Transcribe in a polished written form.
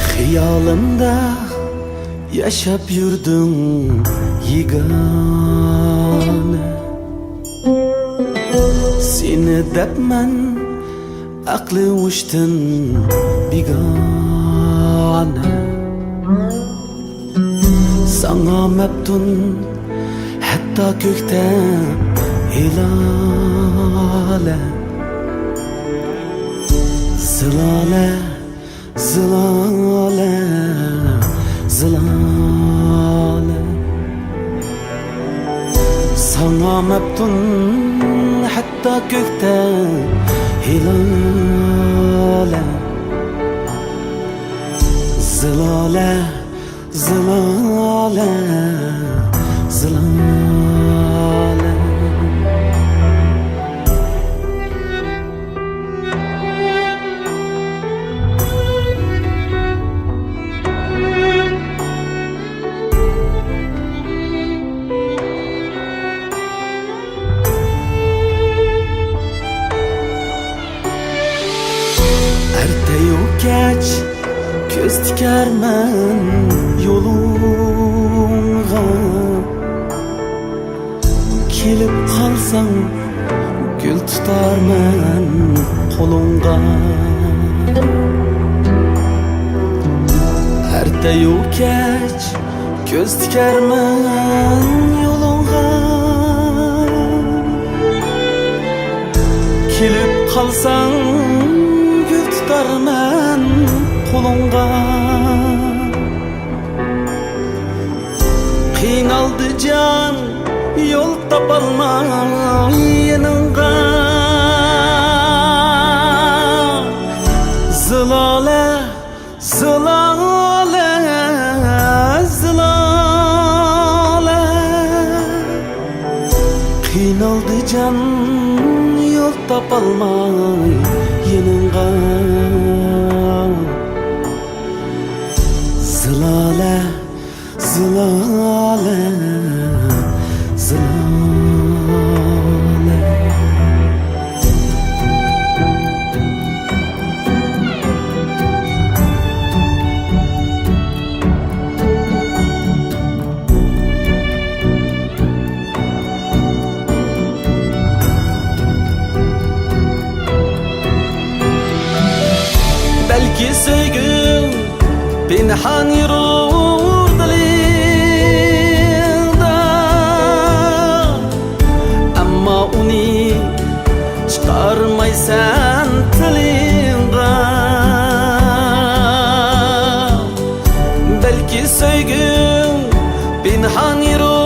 Xiyalımda yaşap yurdum yegane. Seni depmen aklı uçtun bigane. Sana meptun hatta kökte hilale. Zilale, Zilale, Zilale. Sana meptun hatta kökte hilale. Zilale, Zilale, Zilale. Geç göz dikermen yoluna. Kelip kalsan gül tutarmen kolunga. Erde yok geç göz dikermen yoluna. Kelip kalsan tutarmen kolunga. Qiynaldı can yol tapalmay yanınga. Zilale, Zilale, Zilale. Qiynaldı can yol tapalmay yanınga. Zilale, Zilale, Zilale. Belki sevgim pinhan yürür dilinde, ama onu çıkarmaysan tilinden. Belki sevgim pinhan yürür